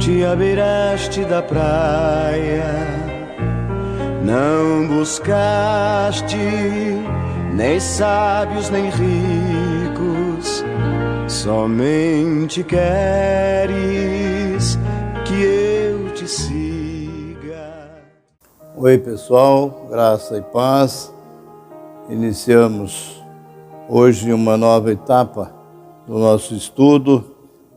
te abeiraste da praia, não buscaste nem sábios nem ricos, somente queres que eu te siga. Oi pessoal, graça e paz. Iniciamos hoje uma nova etapa do nosso estudo,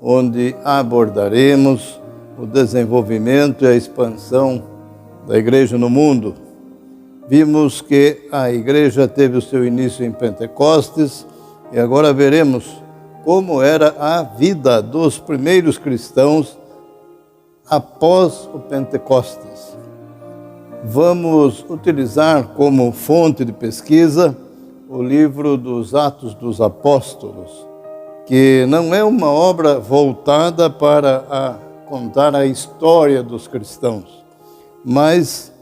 onde abordaremos o desenvolvimento e a expansão da igreja no mundo. Vimos que a igreja teve o seu início em Pentecostes e agora veremos como era a vida dos primeiros cristãos após o Pentecostes. Vamos utilizar como fonte de pesquisa o livro dos Atos dos Apóstolos, que não é uma obra voltada para contar a história dos cristãos, mas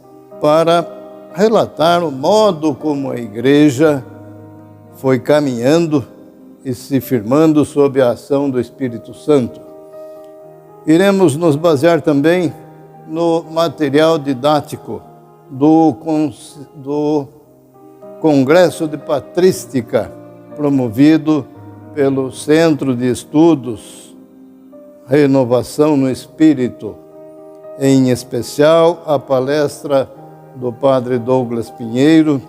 para relatar o modo como a igreja foi caminhando e se firmando sob a ação do Espírito Santo. Iremos nos basear também no material didático do Congresso de Patrística, promovido pelo Centro de Estudos Renovação no Espírito, em especial a palestra do Padre Douglas Pinheiro,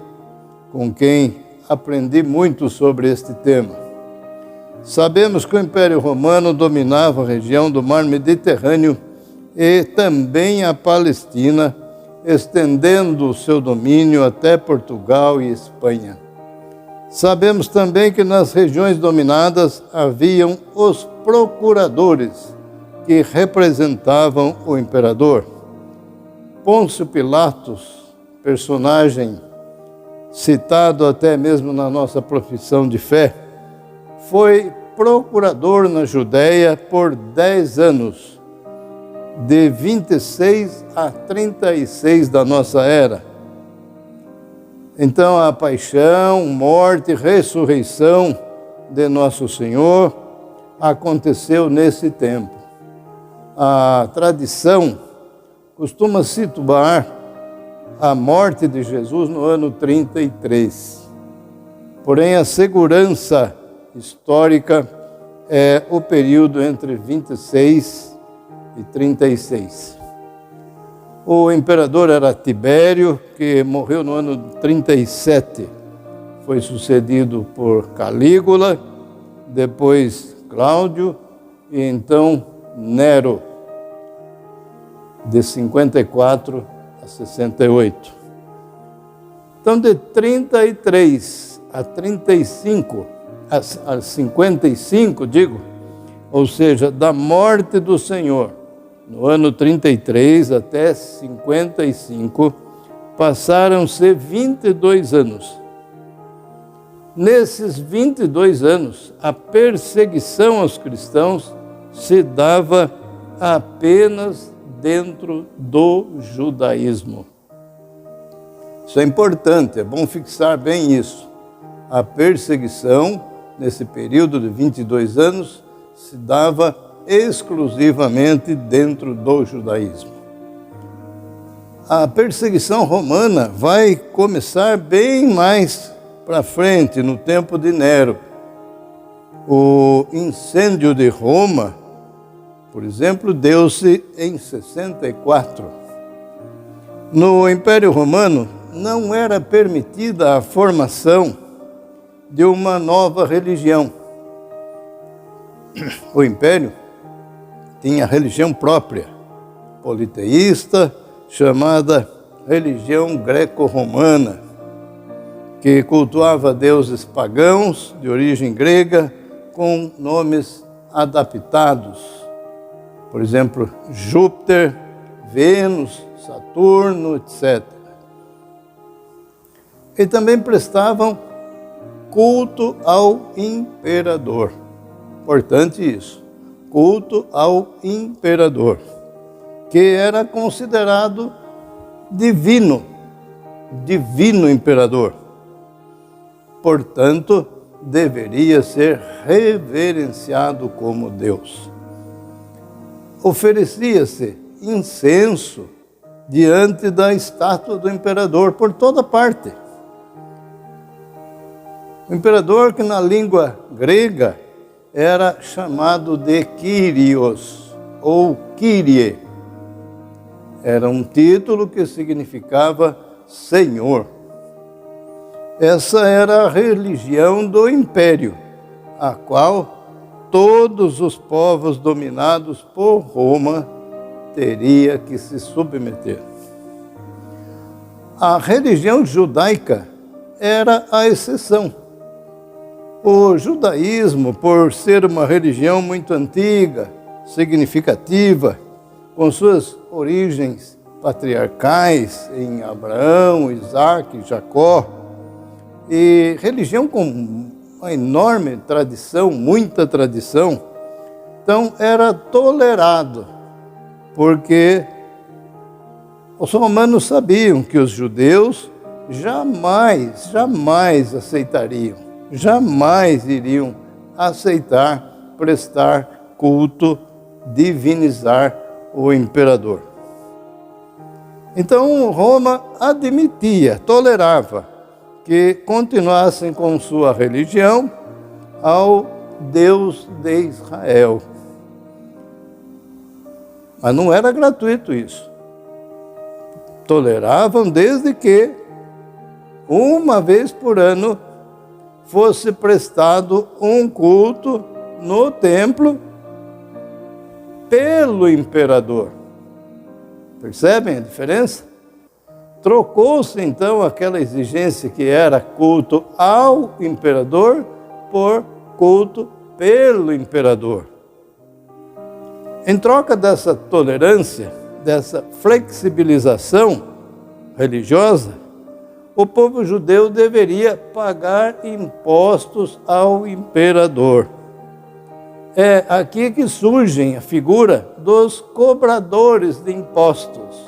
com quem aprendi muito sobre este tema. Sabemos que o Império Romano dominava a região do Mar Mediterrâneo e também a Palestina, estendendo o seu domínio até Portugal e Espanha. Sabemos também que nas regiões dominadas haviam os procuradores, que representavam o imperador. Pôncio Pilatos, personagem citado até mesmo na nossa profissão de fé, foi procurador na Judéia por 10 anos, de 26 a 36 da nossa era. Então, a paixão, morte e ressurreição de Nosso Senhor aconteceu nesse tempo. A tradição costuma situar a morte de Jesus no ano 33. Porém, a segurança histórica é o período entre 26 e 36. O imperador era Tibério, que morreu no ano 37. Foi sucedido por Calígula, depois Cláudio e então Nero, de 54 a 68. Então, de 33 a 35, a 55, ou seja, da morte do Senhor, no ano 33 até 55, passaram-se 22 anos. Nesses 22 anos, a perseguição aos cristãos se dava apenas dentro do judaísmo. Isso é importante, é bom fixar bem isso. A perseguição, nesse período de 22 anos, se dava exclusivamente dentro do judaísmo. A perseguição romana vai começar bem mais para frente, no tempo de Nero. O incêndio de Roma, por exemplo, deu-se em 64. No Império Romano, não era permitida a formação de uma nova religião. O Império tinha religião própria, politeísta, chamada religião greco-romana, que cultuava deuses pagãos de origem grega com nomes adaptados. Por exemplo, Júpiter, Vênus, Saturno, etc. E também prestavam culto ao imperador. Importante isso. Culto ao imperador, que era considerado divino imperador. Portanto, deveria ser reverenciado como Deus. oferecia-se incenso diante da estátua do imperador por toda parte. O imperador, que na língua grega era chamado de Kyrios ou Kyrie, era um título que significava Senhor. Essa era a religião do império, a qual todos os povos dominados por Roma teria que se submeter. A religião judaica era a exceção. O judaísmo, por ser uma religião muito antiga, significativa, com suas origens patriarcais em Abraão, Isaac, Jacó, e religião com uma enorme tradição, muita tradição, então era tolerado, porque os romanos sabiam que os judeus jamais aceitariam, jamais iriam aceitar, prestar culto, divinizar o imperador. Então Roma admitia, tolerava que continuassem com sua religião ao Deus de Israel. Mas não era gratuito isso. Toleravam desde que, uma vez por ano, fosse prestado um culto no templo pelo imperador. Percebem a diferença? Trocou-se então aquela exigência que era culto ao imperador por culto pelo imperador. Em troca dessa tolerância, dessa flexibilização religiosa, o povo judeu deveria pagar impostos ao imperador. É aqui que surge a figura dos cobradores de impostos,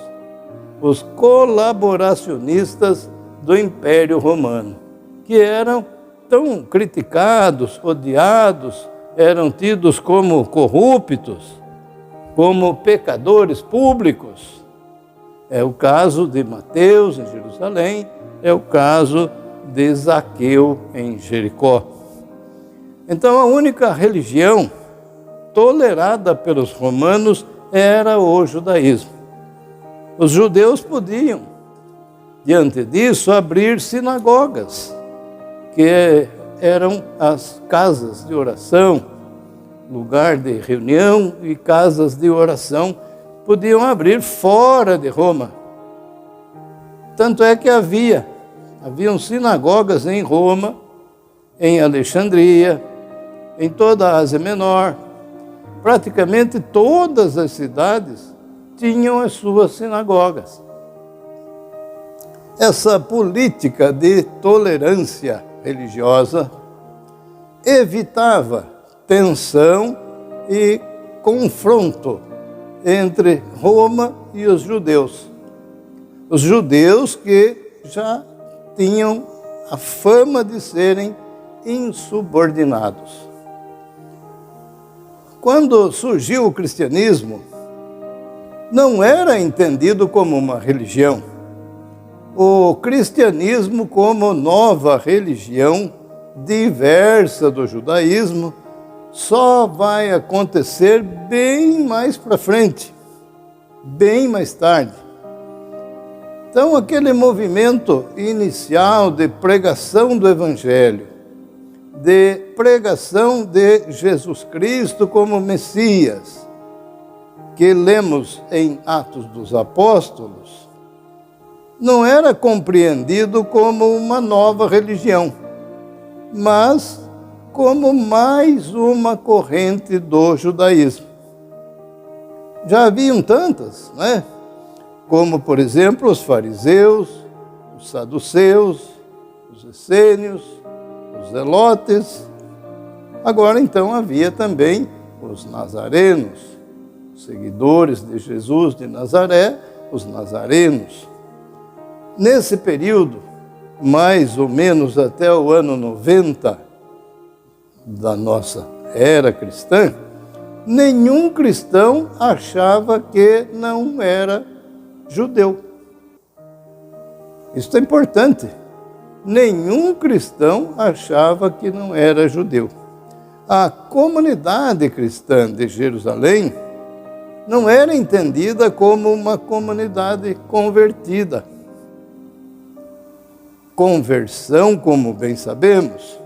os colaboracionistas do Império Romano, que eram tão criticados, odiados, eram tidos como corruptos, como pecadores públicos. É o caso de Mateus, em Jerusalém, é o caso de Zaqueu, em Jericó. Então, a única religião tolerada pelos romanos era o judaísmo. Os judeus podiam, diante disso, abrir sinagogas, que eram as casas de oração, lugar de reunião e casas de oração, podiam abrir fora de Roma. Tanto é que haviam sinagogas em Roma, em Alexandria, em toda a Ásia Menor. Praticamente todas as cidades tinham as suas sinagogas. Essa política de tolerância religiosa evitava tensão e confronto entre Roma e os judeus. Os judeus que já tinham a fama de serem insubordinados. Quando surgiu o cristianismo, não era entendido como uma religião. O cristianismo, como nova religião diversa do judaísmo, só vai acontecer bem mais para frente, bem mais tarde. Então, aquele movimento inicial de pregação do Evangelho, de pregação de Jesus Cristo como Messias, que lemos em Atos dos Apóstolos, não era compreendido como uma nova religião, mas como mais uma corrente do judaísmo. Já haviam tantas, né? Como, por exemplo, os fariseus, os saduceus, os essênios, os zelotes. Agora, então, havia também os nazarenos, seguidores de Jesus de Nazaré, os nazarenos. Nesse período, mais ou menos até o ano 90 da nossa era cristã, nenhum cristão achava que não era judeu. Isso é importante. Nenhum cristão achava que não era judeu. A comunidade cristã de Jerusalém não era entendida como uma comunidade convertida. Conversão, como bem sabemos,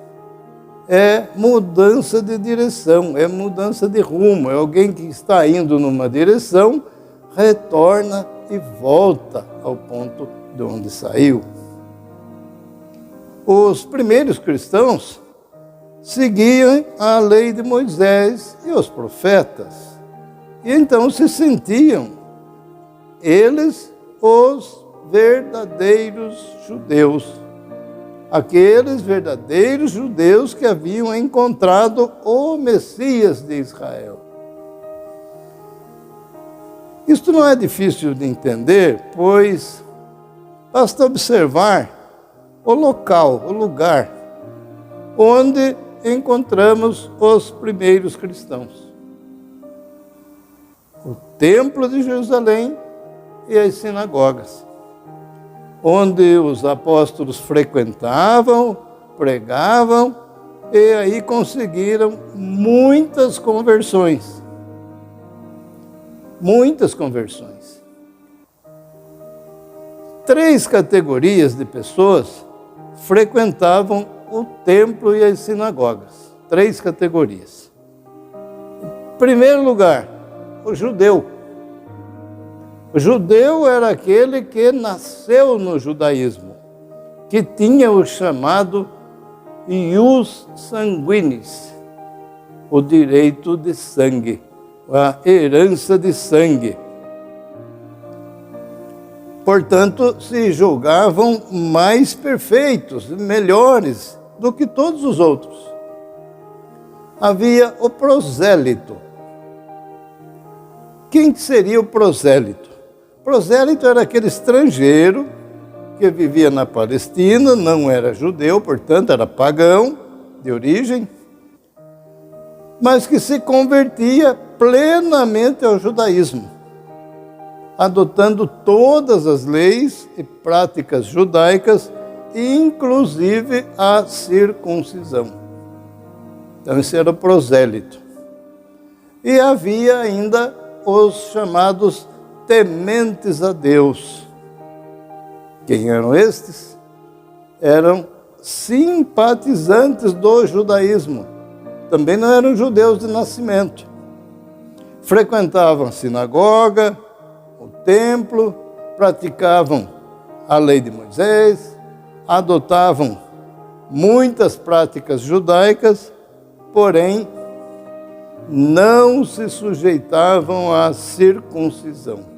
é mudança de direção, é mudança de rumo. É alguém que está indo numa direção, retorna e volta ao ponto de onde saiu. Os primeiros cristãos seguiam a lei de Moisés e os profetas. E então se sentiam eles os verdadeiros judeus. Aqueles verdadeiros judeus que haviam encontrado o Messias de Israel. Isto não é difícil de entender, pois basta observar o local, o lugar onde encontramos os primeiros cristãos. O Templo de Jerusalém e as sinagogas, onde os apóstolos frequentavam, pregavam, e aí conseguiram muitas conversões. Muitas conversões. 3 categorias de pessoas frequentavam o templo e as sinagogas. 3 categorias. Em primeiro lugar, o judeu. O judeu era aquele que nasceu no judaísmo, que tinha o chamado ius sanguinis, o direito de sangue, a herança de sangue. Portanto, se julgavam mais perfeitos, melhores do que todos os outros. Havia o prosélito. Quem seria o prosélito? Prosélito era aquele estrangeiro que vivia na Palestina, não era judeu, portanto era pagão de origem, mas que se convertia plenamente ao judaísmo, adotando todas as leis e práticas judaicas, inclusive a circuncisão. Então esse era o prosélito. E havia ainda os chamados tementes a Deus. Quem eram estes? Eram simpatizantes do judaísmo. Também não eram judeus de nascimento. Frequentavam a sinagoga, o templo, praticavam a lei de Moisés, adotavam muitas práticas judaicas, porém não se sujeitavam à circuncisão,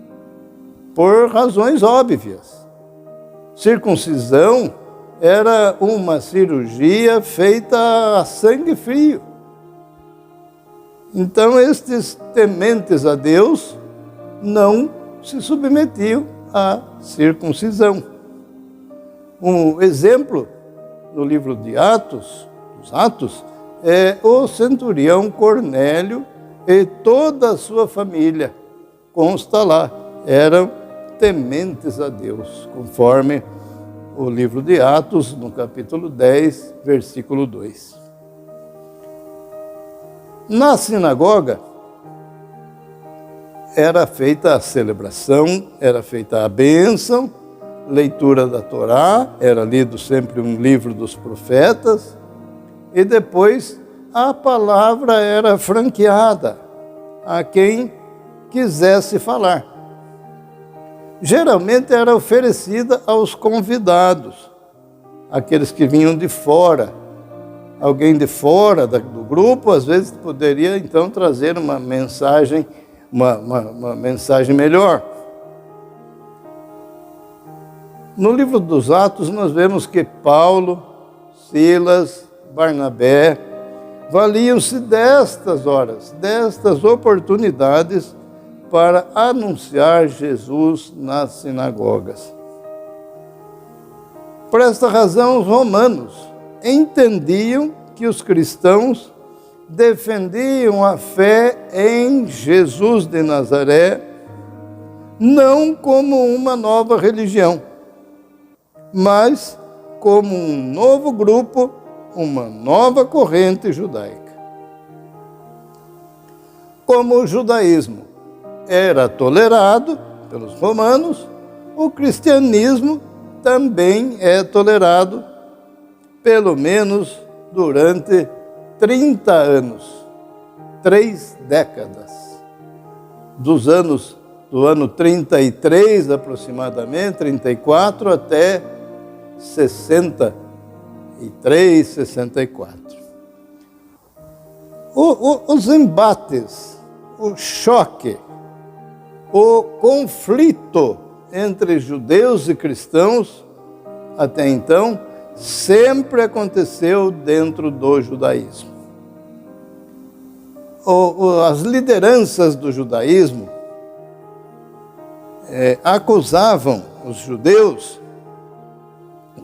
por razões óbvias. Circuncisão era uma cirurgia feita a sangue frio. Então, estes tementes a Deus não se submetiam à circuncisão. Um exemplo no livro de Atos, dos Atos, é o centurião Cornélio e toda a sua família, consta lá, eram tementes a Deus, conforme o livro de Atos, no capítulo 10, versículo 2. Na sinagoga, era feita a celebração, era feita a bênção, leitura da Torá, era lido sempre um livro dos profetas, e depois a palavra era franqueada a quem quisesse falar. Geralmente era oferecida aos convidados, aqueles que vinham de fora. Alguém de fora do grupo, às vezes, poderia então trazer uma mensagem, uma mensagem melhor. No livro dos Atos, nós vemos que Paulo, Silas, Barnabé valiam-se destas horas, destas oportunidades para anunciar Jesus nas sinagogas. Por esta razão, os romanos entendiam que os cristãos defendiam a fé em Jesus de Nazaré, não como uma nova religião, mas como um novo grupo, uma nova corrente judaica. Como o judaísmo era tolerado pelos romanos, o cristianismo também é tolerado, pelo menos durante 30 anos, 3 décadas, do ano 33 aproximadamente, 34 até 63, 64. Os embates, o choque, o conflito entre judeus e cristãos, até então, sempre aconteceu dentro do judaísmo. As lideranças do judaísmo acusavam os judeus,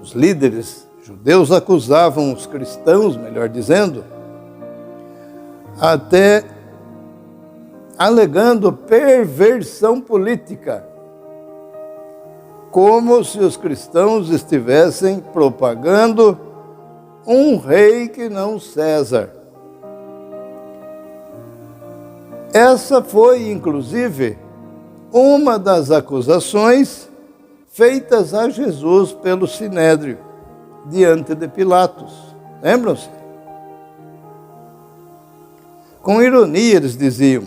os líderes judeus acusavam os cristãos, melhor dizendo, até alegando perversão política, como se os cristãos estivessem propagando um rei que não César. Essa foi, inclusive, uma das acusações feitas a Jesus pelo Sinédrio, diante de Pilatos. Lembram-se? Com ironia eles diziam: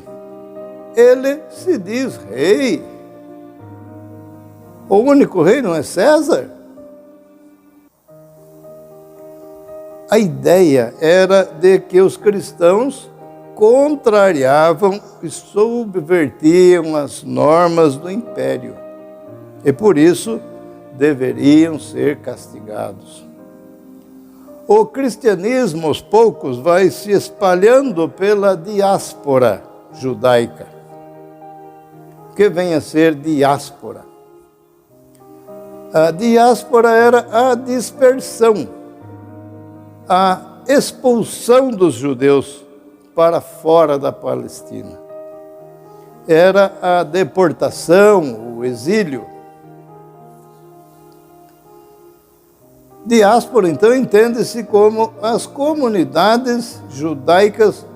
ele se diz rei. O único rei não é César? A ideia era de que os cristãos contrariavam e subvertiam as normas do império e, por isso, deveriam ser castigados. O cristianismo, aos poucos, vai se espalhando pela diáspora judaica. O que vem a ser diáspora? A diáspora era a dispersão, a expulsão dos judeus para fora da Palestina. Era a deportação, o exílio. Diáspora, então, entende-se como as comunidades judaicas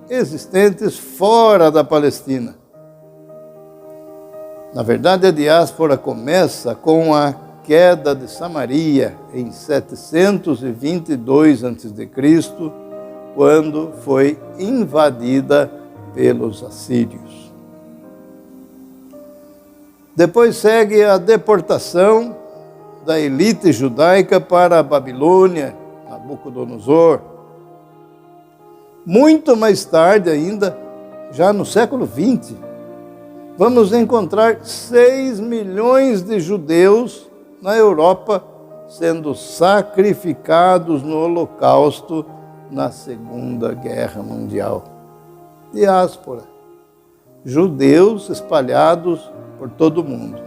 existentes fora da Palestina. Na verdade, a diáspora começa com a queda de Samaria em 722 a.C., quando foi invadida pelos assírios. Depois segue a deportação da elite judaica para a Babilônia, Nabucodonosor. Muito mais tarde ainda, já no século XX, vamos encontrar 6 milhões de judeus na Europa sendo sacrificados no Holocausto na Segunda Guerra Mundial. Diáspora. Judeus espalhados por todo o mundo.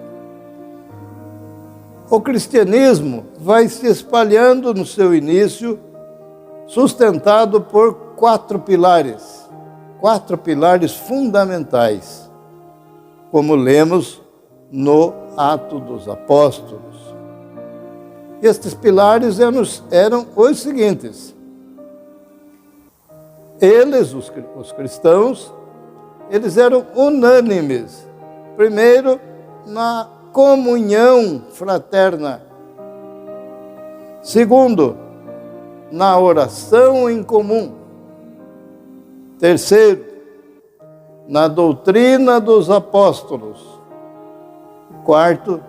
O cristianismo vai se espalhando no seu início, sustentado por 4 pilares fundamentais, como lemos no Atos dos Apóstolos. Estes pilares eram os seguintes: eles, os cristãos, eles eram unânimes, primeiro, na comunhão fraterna. Segundo, na oração em comum. Terceiro, na doutrina dos apóstolos. Quarto,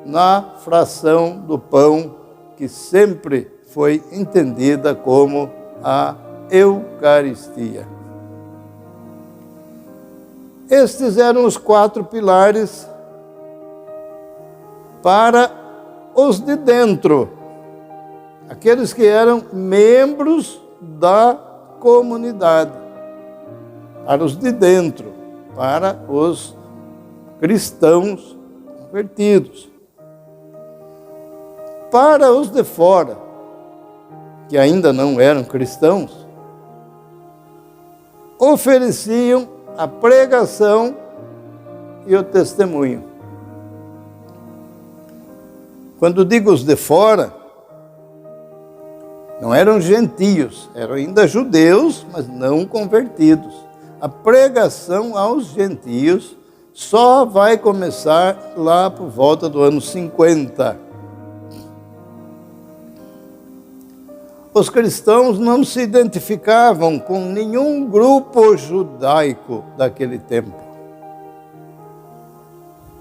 na fração do pão, que sempre foi entendida como a Eucaristia. Estes eram os 4 pilares para os de dentro, aqueles que eram membros da comunidade, para os de dentro, para os cristãos convertidos. Para os de fora, que ainda não eram cristãos, ofereciam a pregação e o testemunho. Quando digo os de fora, não eram gentios, eram ainda judeus, mas não convertidos. A pregação aos gentios só vai começar lá por volta do ano 50. Os cristãos não se identificavam com nenhum grupo judaico daquele tempo.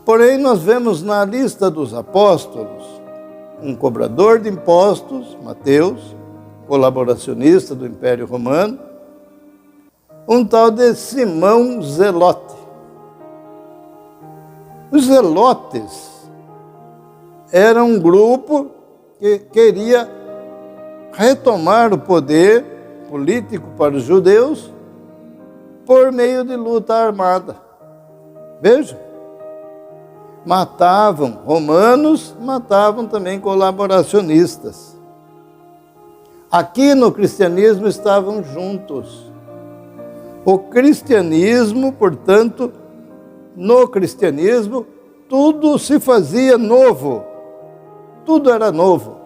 Porém, nós vemos na lista dos apóstolos um cobrador de impostos, Mateus, colaboracionista do Império Romano, um tal de Simão Zelote. Os zelotes eram um grupo que queria retomar o poder político para os judeus por meio de luta armada. Veja, matavam romanos, matavam também colaboracionistas. Aqui no cristianismo estavam juntos. O cristianismo, portanto, no cristianismo, tudo se fazia novo. Tudo era novo.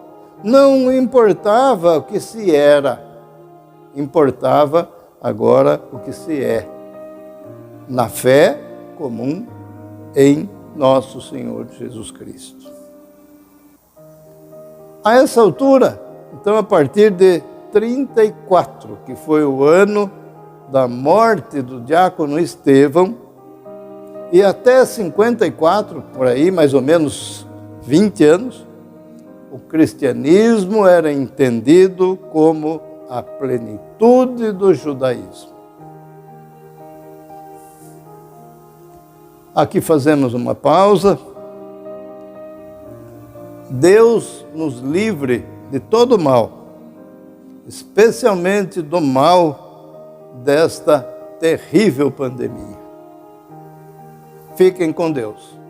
Não importava o que se era, importava agora o que se é. Na fé comum em nosso Senhor Jesus Cristo. A essa altura, então, a partir de 34, que foi o ano da morte do diácono Estevão, e até 54, por aí, mais ou menos 20 anos, o cristianismo era entendido como a plenitude do judaísmo. Aqui fazemos uma pausa. Deus nos livre de todo mal, especialmente do mal desta terrível pandemia. Fiquem com Deus.